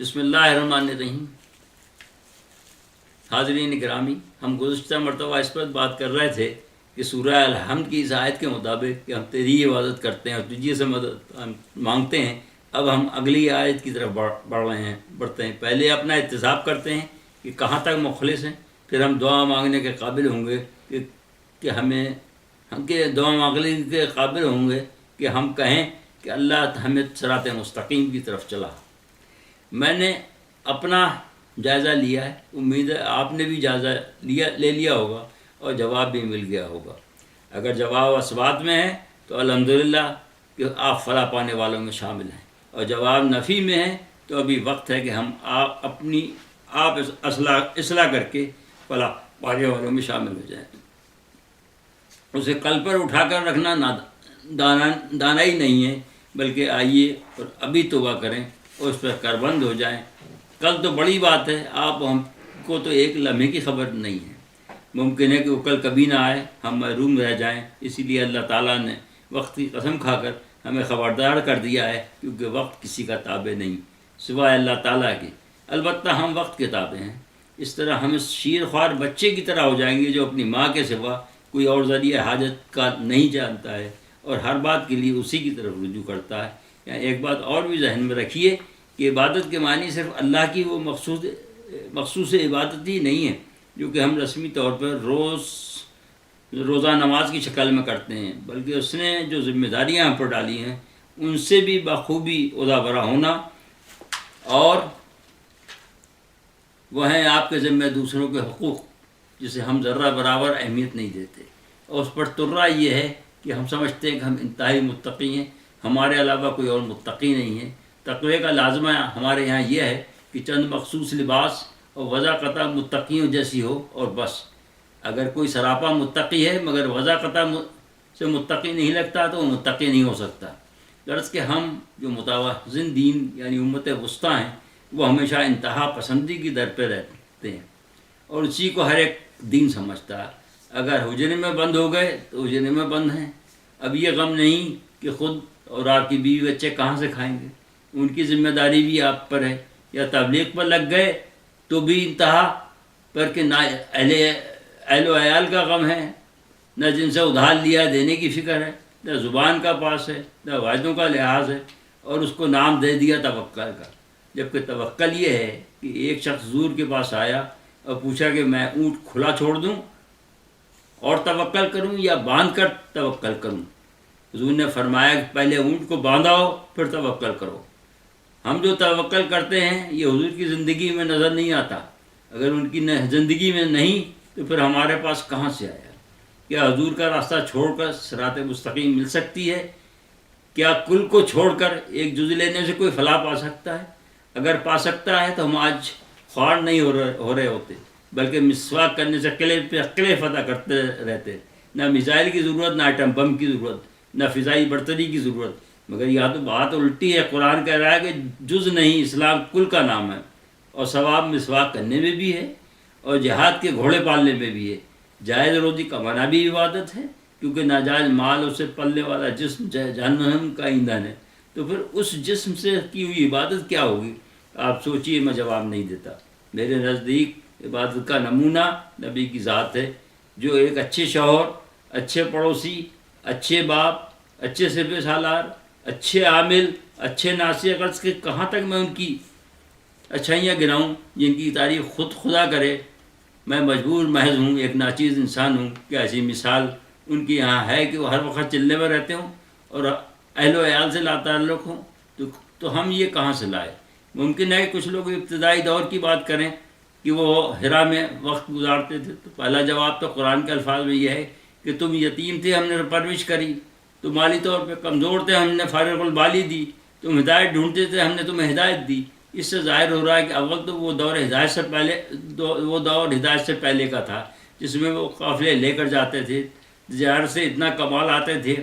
بسم اللہ الرحمن الرحیم۔ حاضرین گرامی، ہم گزشتہ مرتبہ اس پر بات کر رہے تھے کہ سورہ الحمد کی اس آیت کے مطابق کہ ہم تیری عبادت کرتے ہیں اور تجھے سے مدد مانگتے ہیں، اب ہم اگلی آیت کی طرف بڑھتے ہیں۔ پہلے اپنا احتساب کرتے ہیں کہ کہاں تک مخلص ہیں، پھر ہم دعا مانگنے کے قابل ہوں گے کہ ہم دعا مانگنے کے قابل ہوں گے کہ ہم کہیں کہ اللہ ہمیں صراط مستقیم کی طرف چلا۔ میں نے اپنا جائزہ لیا ہے، امید ہے آپ نے بھی جائزہ لے لیا ہوگا اور جواب بھی مل گیا ہوگا۔ اگر جواب اثبات میں ہے تو الحمدللہ کہ آپ فلاح پانے والوں میں شامل ہیں، اور جواب نفی میں ہے تو ابھی وقت ہے کہ ہم اپنی اصلاح کر کے فلاح پانے والوں میں شامل ہو جائیں۔ اسے کل پر اٹھا کر رکھنا دانائی نہیں ہے، بلکہ آئیے اور ابھی توبہ کریں اور اس پر کاربند ہو جائیں۔ کل تو بڑی بات ہے، آپ ہم کو تو ایک لمحے کی خبر نہیں ہے، ممکن ہے کہ وہ کل کبھی نہ آئے، ہم محروم رہ جائیں۔ اسی لیے اللہ تعالیٰ نے وقت کی قسم کھا کر ہمیں خبردار کر دیا ہے، کیونکہ وقت کسی کا تابع نہیں سوائے اللہ تعالیٰ کے۔ البتہ ہم وقت کے تابع ہیں۔ اس طرح ہم اس شیر خوار بچے کی طرح ہو جائیں گے جو اپنی ماں کے سوا کوئی اور ذریعہ حاجت کا نہیں جانتا ہے اور ہر بات کے لیے اسی کی طرف رجوع کرتا ہے۔ یہاں ایک بات اور بھی ذہن میں رکھیے کہ عبادت کے معنی صرف اللہ کی وہ مخصوص عبادت ہی نہیں ہے جو کہ ہم رسمی طور پر روزہ نماز کی شکل میں کرتے ہیں، بلکہ اس نے جو ذمہ داریاں ہم پر ڈالی ہیں ان سے بھی بخوبی عہدہ ہونا، اور وہ ہیں آپ کے ذمہ دوسروں کے حقوق جسے ہم ذرہ برابر اہمیت نہیں دیتے، اور اس پر ترا یہ ہے کہ ہم سمجھتے ہیں کہ ہم انتہائی متقی ہیں، ہمارے علاوہ کوئی اور متقی نہیں ہے۔ تقوی کا لازمہ ہمارے یہاں یہ ہے کہ چند مخصوص لباس اور وضع قطع متقیوں جیسی ہو اور بس۔ اگر کوئی سراپا متقی ہے مگر وضع قطع سے متقی نہیں لگتا تو وہ متقی نہیں ہو سکتا۔ غرض کہ ہم جو متوازن دین یعنی امت وسطیٰ ہیں وہ ہمیشہ انتہا پسندی کی در پہ رہتے ہیں اور اسی کو ہر ایک دین سمجھتا ہے۔ اگر حجرے میں بند ہو گئے تو حجرے میں بند ہیں، اب یہ غم نہیں کہ خود اور آپ کی بیوی بچے کہاں سے کھائیں گے، ان کی ذمہ داری بھی آپ پر ہے۔ یا تبلیغ پر لگ گئے تو بھی انتہا پر کہ نہ اہل و عیال کا غم ہے، نہ جن سے ادھار لیا دینے کی فکر ہے، نہ زبان کا پاس ہے، نہ وعدوں کا لحاظ ہے، اور اس کو نام دے دیا توکل کا۔ جبکہ توکل یہ ہے کہ ایک شخص حضور کے پاس آیا اور پوچھا کہ میں اونٹ کھلا چھوڑ دوں اور توکل کروں یا باندھ کر توکل کروں؟ حضور نے فرمایا کہ پہلے اونٹ کو باندھاؤ پھر توکل کرو۔ ہم جو توکل کرتے ہیں یہ حضور کی زندگی میں نظر نہیں آتا۔ اگر ان کی زندگی میں نہیں تو پھر ہمارے پاس کہاں سے آیا؟ کیا حضور کا راستہ چھوڑ کر صراط مستقیم مل سکتی ہے؟ کیا کل کو چھوڑ کر ایک جز لینے سے کوئی فلاح پا سکتا ہے؟ اگر پا سکتا ہے تو ہم آج خوار نہیں ہو رہے ہوتے، بلکہ مسواک کرنے سے قلعے فتح کرتے رہتے۔ نہ میزائل کی ضرورت، نہ ایٹم بم کی ضرورت، نہ فضائی برتری کی ضرورت۔ مگر یہاں تو بات الٹی ہے۔ قرآن کہہ رہا ہے کہ جز نہیں، اسلام کل کا نام ہے، اور ثواب مسواک کرنے میں بھی ہے اور جہاد کے گھوڑے پالنے میں بھی ہے۔ جائز روزی کمانا بھی عبادت ہے، کیونکہ ناجائز مال اسے پلنے والا جسم جہنم کا ایندھن ہے۔ تو پھر اس جسم سے کی ہوئی عبادت کیا ہوگی؟ آپ سوچئے، میں جواب نہیں دیتا۔ میرے نزدیک عبادت کا نمونہ نبی کی ذات ہے، جو ایک اچھے شوہر، اچھے پڑوسی، اچھے باپ، اچھے سپہ سالار، اچھے عامل، اچھے ناصح، غرض کہ کہاں تک میں ان کی اچھائیاں گناؤں جن کی تعریف خود خدا کرے۔ میں مجبور محض ہوں، ایک ناچیز انسان ہوں کہ ایسی مثال ان کی یہاں ہے کہ وہ ہر وقت چلنے میں رہتے ہوں اور اہل و عیال سے لا تعلق ہوں، تو ہم یہ کہاں سے لائے؟ ممکن ہے کہ کچھ لوگ ابتدائی دور کی بات کریں کہ وہ حرا میں وقت گزارتے تھے، تو پہلا جواب تو قرآن کے الفاظ میں یہ ہے کہ تم یتیم تھے، ہم نے پرورش کری، تو مالی طور پہ کمزور تھے، ہم نے فارغ البالی دی، تم ہدایت ڈھونڈتے تھے، ہم نے تمہیں ہدایت دی۔ اس سے ظاہر ہو رہا ہے کہ اول تو وہ دور ہدایت سے پہلے کا تھا، جس میں وہ قافلے لے کر جاتے تھے، تجارت سے اتنا کمال آتے تھے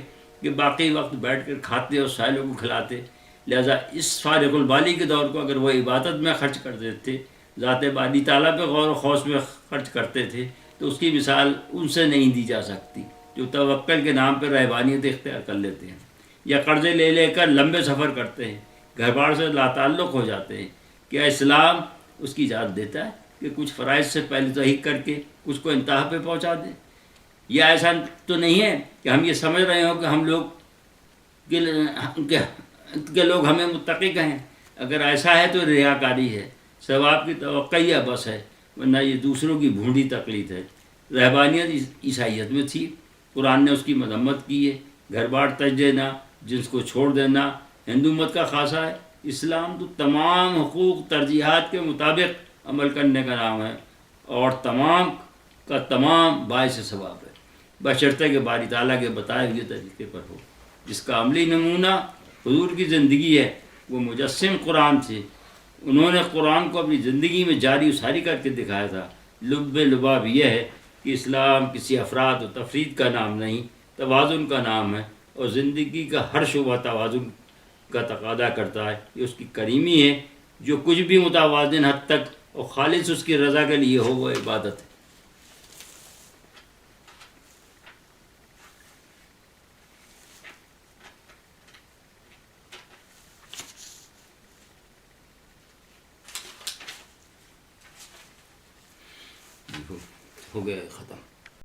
کہ باقی وقت بیٹھ کر کھاتے اور سائلوں کو کھلاتے۔ لہذا اس فارغ البالی کے دور کو اگر وہ عبادت میں خرچ کرتے تھے، ذات باری تعالیٰ پہ غور و خوض میں خرچ کرتے تھے، تو اس کی مثال ان سے نہیں دی جا سکتی جو توکل کے نام پہ رہبانیت اختیار کر لیتے ہیں، یا قرضے لے کر لمبے سفر کرتے ہیں، گھر بار سے لا تعلق ہو جاتے ہیں، کیا اسلام اس کی اجازت دیتا ہے کہ کچھ فرائض سے پہلے تحقیق کر کے کچھ کو انتہا پہ پہنچا دیں؟ یا ایسا تو نہیں ہے کہ ہم یہ سمجھ رہے ہوں کہ ہم لوگ کہ لوگ ہمیں متقی کہیں؟ اگر ایسا ہے تو ریاکاری ہے، ثواب کی توقع یا بس ہے، ورنہ یہ دوسروں کی بھونڈی تقلید ہے۔ رہبانیت عیسائیت میں تھی، قرآن نے اس کی مذمت کی ہے۔ گھر بار تج دینا، جنس کو چھوڑ دینا ہندو مت کا خاصہ ہے۔ اسلام تو تمام حقوق ترجیحات کے مطابق عمل کرنے کا نام ہے، اور تمام کا تمام باعث ثواب ہے، بشرطے کہ باری تعالیٰ کے بتائے ہوئے طریقے پر ہو۔ جس کا عملی نمونہ حضور کی زندگی ہے وہ مجسم قرآن تھے۔ انہوں نے قرآن کو اپنی زندگی میں جاری و ساری کر کے دکھایا تھا۔ لب لباب یہ ہے کہ اسلام کسی افراد و تفرید کا نام نہیں، توازن کا نام ہے، اور زندگی کا ہر شعبہ توازن کا تقاضا کرتا ہے۔ یہ اس کی کریمی ہے، جو کچھ بھی متوازن حد تک اور خالص اس کی رضا کے لیے ہو وہ عبادت ہے۔ ہو گیا ختم۔